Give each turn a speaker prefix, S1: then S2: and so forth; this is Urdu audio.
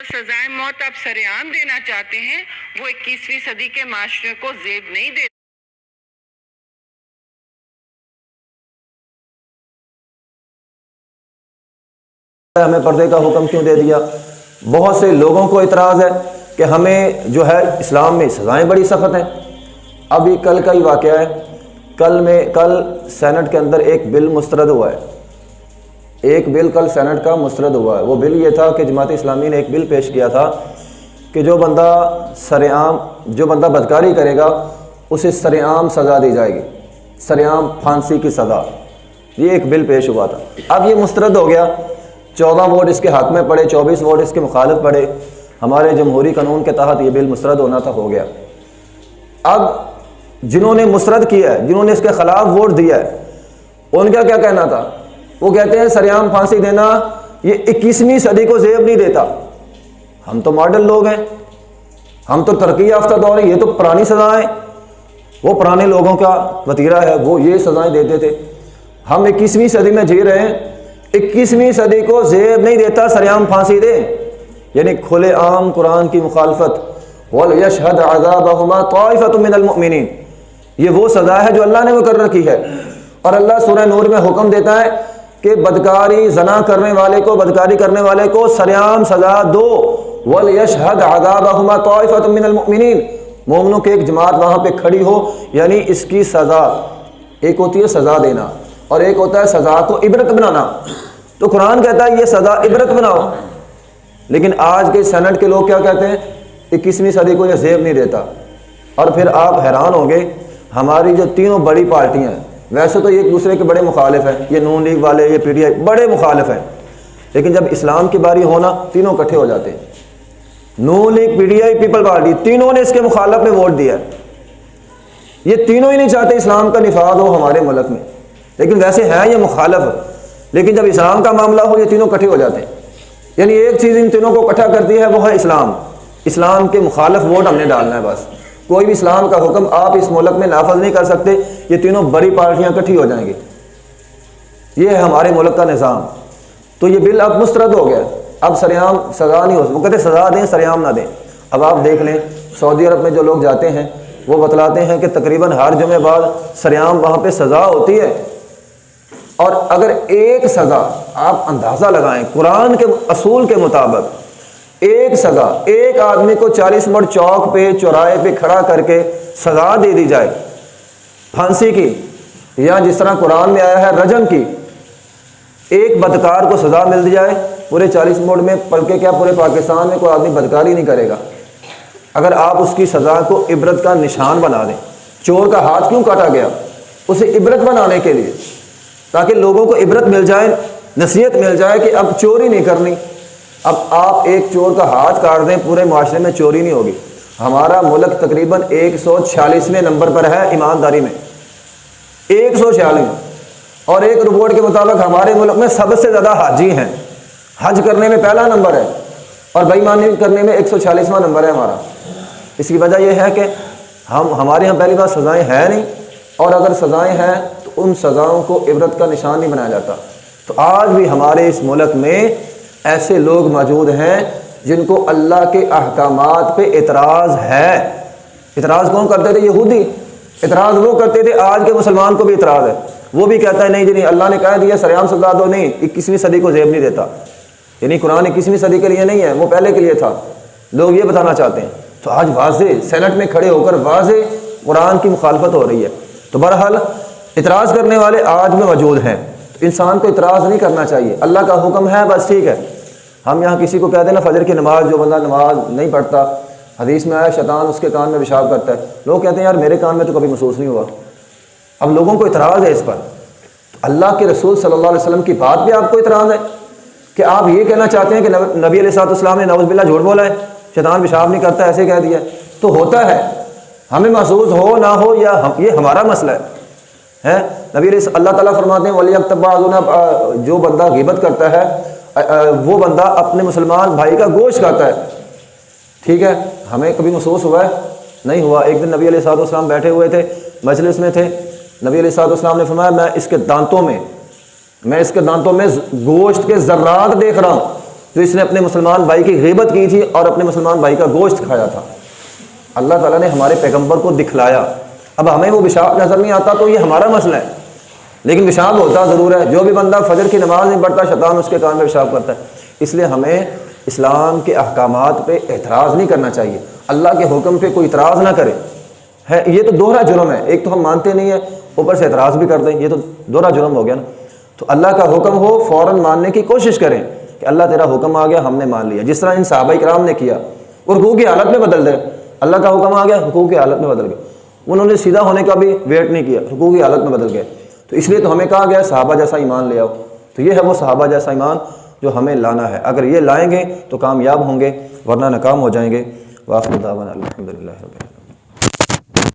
S1: سزائے موت آپ سرعام دینا چاہتے ہیں، وہ 21ویں صدی کے معاشرے کو زیب نہیں دے۔
S2: ہمیں پردے کا حکم کیوں دے دیا؟ بہت سے لوگوں کو اعتراض ہے کہ ہمیں جو ہے اسلام میں سزائیں بڑی سخت ہیں۔ ابھی کل کا ہی واقعہ ہے، کل سینٹ کے اندر ایک بل مسترد ہوا ہے، ایک بل کل سینٹ کا مسترد ہوا ہے۔ وہ بل یہ تھا کہ جماعت اسلامی نے ایک بل پیش کیا تھا کہ جو بندہ بدکاری کرے گا اسے سرعام سزا دی جائے گی، سرعام پھانسی کی سزا۔ یہ ایک بل پیش ہوا تھا، اب یہ مسترد ہو گیا، 14 ووٹ اس کے حق میں پڑے، 24 ووٹ اس کے مخالف پڑے۔ ہمارے جمہوری قانون کے تحت یہ بل مسترد ہونا تھا، ہو گیا۔ اب جنہوں نے مسترد کیا ہے، جنہوں نے اس کے خلاف ووٹ دیا ہے، ان کا کیا کہنا تھا؟ وہ کہتے ہیں سرعام پھانسی دینا یہ 21ویں صدی کو زیب نہیں دیتا۔ ہم تو ماڈرن لوگ ہیں، ہم تو ترقی یافتہ دور ہیں، یہ تو پرانی سزائیں، وہ پرانے لوگوں کا وتیرہ ہے، وہ یہ سزائیں دیتے تھے۔ ہم 21ویں صدی میں جی رہے ہیں، 21ویں صدی کو زیب نہیں دیتا سرعام پھانسی دے، یعنی کھلے عام قرآن کی مخالفت۔ وَلْيَشْهَدْ عَذَابَهُمَا طَائِفَةٌ مِّنَ الْمُؤْمِنِينَ، یہ وہ سزا ہے جو اللہ نے مقرر کی ہے۔ اور اللہ سورہ نور میں حکم دیتا ہے کہ بدکاری زنا کرنے والے کو، بدکاری کرنے والے کو سرعام سزا دو۔ وَلْيَشْهَدْ عَذَابَهُمَا طَائِفَةٌ مِّنَ الْمُؤْمِنِينَ، مومنوں کی ایک جماعت وہاں پہ کھڑی ہو، یعنی اس کی سزا، ایک ہوتی ہے سزا دینا اور ایک ہوتا ہے سزا کو عبرت بنانا۔ تو قرآن کہتا ہے یہ سزا عبرت بناؤ، لیکن آج کے سینٹ کے لوگ کیا کہتے ہیں؟ 21ویں صدی کو یہ زیب نہیں دیتا۔ اور پھر آپ حیران ہوں گے، ہماری جو تینوں بڑی پارٹیاں ہیں، ویسے تو یہ ایک دوسرے کے بڑے مخالف ہیں، یہ نون لیگ والے، یہ پی ٹی آئی بڑے مخالف ہیں، لیکن جب اسلام کی باری ہونا تینوں اکٹھے ہو جاتے ہیں۔ Noon League, P T I, People Party, تینوں نے اس کے مخالف میں ووٹ دیا ہے۔ یہ تینوں ہی نہیں چاہتے اسلام کا نفاذ ہو ہمارے ملک میں، لیکن ویسے ہیں یہ مخالف، لیکن جب اسلام کا معاملہ ہو یہ تینوں اکٹھے ہو جاتے ہیں۔ یعنی ایک چیز ان تینوں کو اکٹھا کرتی ہے، وہ ہے اسلام۔ اسلام کے مخالف ووٹ ہم نے ڈالنا ہے، بس کوئی بھی اسلام کا حکم آپ اس ملک میں نافذ نہیں کر سکتے، یہ تینوں بڑی پارٹیاں اکٹھی ہو جائیں گی۔ یہ ہے ہمارے ملک کا نظام۔ تو یہ بل اب مسترد ہو گیا، اب سرعام سزا نہیں ہو سکتی، وہ کہتے سزا دیں سرعام نہ دیں۔ اب آپ دیکھ لیں سعودی عرب میں جو لوگ جاتے ہیں وہ بتلاتے ہیں کہ تقریباً ہر جمعے بعد سرعام وہاں پہ سزا ہوتی ہے۔ اور اگر ایک سزا آپ اندازہ لگائیں قرآن کے اصول کے مطابق، ایک سزا ایک آدمی کو 40 منٹ چوک پہ، چوراہے پہ کھڑا کر کے سزا دے دی جائے پھانسی کی، یا جس طرح قرآن میں آیا ہے رجم کی، ایک بدکار کو سزا مل جائے پورے 40 منٹ میں، بلکہ کیا پورے پاکستان میں کوئی آدمی بدکاری نہیں کرے گا اگر آپ اس کی سزا کو عبرت کا نشان بنا دیں۔ چور کا ہاتھ کیوں کاٹا گیا؟ اسے عبرت بنانے کے لیے، تاکہ لوگوں کو عبرت مل جائے، نصیحت مل جائے کہ اب چوری نہیں کرنی۔ اب آپ ایک چور کا ہاتھ کاٹ دیں، پورے معاشرے میں چوری نہیں ہوگی۔ ہمارا ملک تقریباً 146ویں نمبر پر ہے ایمانداری میں، 146، اور ایک رپورٹ کے مطابق ہمارے ملک میں سب سے زیادہ حاجی ہیں، حج کرنے میں پہلا نمبر ہے، اور بے ایمانی کرنے میں 146واں نمبر ہے ہمارا۔ اس کی وجہ یہ ہے کہ ہمارے یہاں پہلی بات سزائیں ہیں نہیں، اور اگر سزائیں ہیں تو ان سزاؤں کو عبرت کا نشان نہیں بنایا جاتا۔ تو آج بھی ہمارے اس ملک میں ایسے لوگ موجود ہیں جن کو اللہ کے احکامات پہ اعتراض ہے۔ اعتراض کون کرتے تھے؟ یہودی۔ اعتراض وہ کرتے تھے، آج کے مسلمان کو بھی اعتراض ہے، وہ بھی کہتا ہے نہیں جی نہیں، اللہ نے کہہ دیا سرعام سزا دو، نہیں 21ویں صدی کو زیب نہیں دیتا، یعنی قرآن 21ویں صدی کے لیے نہیں ہے، وہ پہلے کے لیے تھا۔ لوگ یہ بتانا چاہتے ہیں، تو آج واضح سینٹ میں کھڑے ہو کر واضح قرآن کی مخالفت ہو رہی ہے۔ تو بہرحال اعتراض کرنے والے آج میں موجود ہیں، تو انسان کو اعتراض نہیں کرنا چاہیے، اللہ کا حکم ہے بس ٹھیک ہے۔ ہم یہاں کسی کو کہتے ہیں نا فجر کی نماز، جو بندہ نماز نہیں پڑھتا، حدیث میں آیا شیطان اس کے کان میں پیشاب کرتا ہے، لوگ کہتے ہیں یار میرے کان میں تو کبھی محسوس نہیں ہوا۔ اب لوگوں کو اعتراض ہے اس پر، اللہ کے رسول صلی اللہ علیہ وسلم کی بات پہ آپ کو اعتراض ہے کہ آپ یہ کہنا چاہتے ہیں کہ نبی علیہ السلام نے نعوذ باللہ جھوٹ بولا ہے، شیطان پیشاب نہیں کرتا، ایسے کہہ دیا تو ہوتا ہے، ہمیں محسوس ہو نہ ہو یا یہ ہمارا مسئلہ ہے۔ نبی علیہ اللہ تعالیٰ فرماتے ہیں وَلْيَكْتَبْ بَعْضُنَا، جو بندہ غیبت کرتا ہے وہ بندہ اپنے مسلمان بھائی کا گوشت کھاتا ہے، ٹھیک ہے، ہمیں کبھی محسوس ہوا ہے؟ نہیں ہوا۔ ایک دن نبی علیہ السلام بیٹھے ہوئے تھے، مجلس میں تھے، نبی علیہ السلام نے فرمایا میں اس کے دانتوں میں گوشت کے ذرات دیکھ رہا ہوں، جو اس نے اپنے مسلمان بھائی کی غیبت کی تھی اور اپنے مسلمان بھائی کا گوشت کھایا تھا، اللہ تعالیٰ نے ہمارے پیغمبر کو دکھلایا۔ اب ہمیں وہ پیشاب نظر نہیں آتا تو یہ ہمارا مسئلہ ہے، لیکن پیشاب ہوتا ضرور ہے۔ جو بھی بندہ فجر کی نماز نہیں پڑھتا، شیطان اس کے کان میں پیشاب کرتا ہے۔ اس لیے ہمیں اسلام کے احکامات پہ اعتراض نہیں کرنا چاہیے، اللہ کے حکم پہ کوئی اعتراض نہ کرے۔ ہے یہ تو دوہرا جرم ہے، ایک تو ہم مانتے نہیں ہیں، اوپر سے اعتراض بھی کر دیں، یہ تو دوہرا جرم ہو گیا نا۔ تو اللہ کا حکم ہو فوراً ماننے کی کوشش کریں کہ اللہ تیرا حکم آ گیا، ہم نے مان لیا، جس طرح ان صحابہ کرام نے کیا۔ وہ رکوع کی حالت میں بدل دے، اللہ کا حکم آ گیا، رکوع کی حالت میں بدل گئے، انہوں نے سیدھا ہونے کا بھی ویٹ نہیں کیا، رکوع کی حالت میں بدل گئے۔ تو اس لیے تو ہمیں کہا گیا صحابہ جیسا ایمان لے آؤ۔ تو یہ ہے وہ صحابہ جیسا ایمان جو ہمیں لانا ہے، اگر یہ لائیں گے تو کامیاب ہوں گے، ورنہ ناکام ہو جائیں گے۔ وآخر دعوانا الحمدللہ رب العالمین۔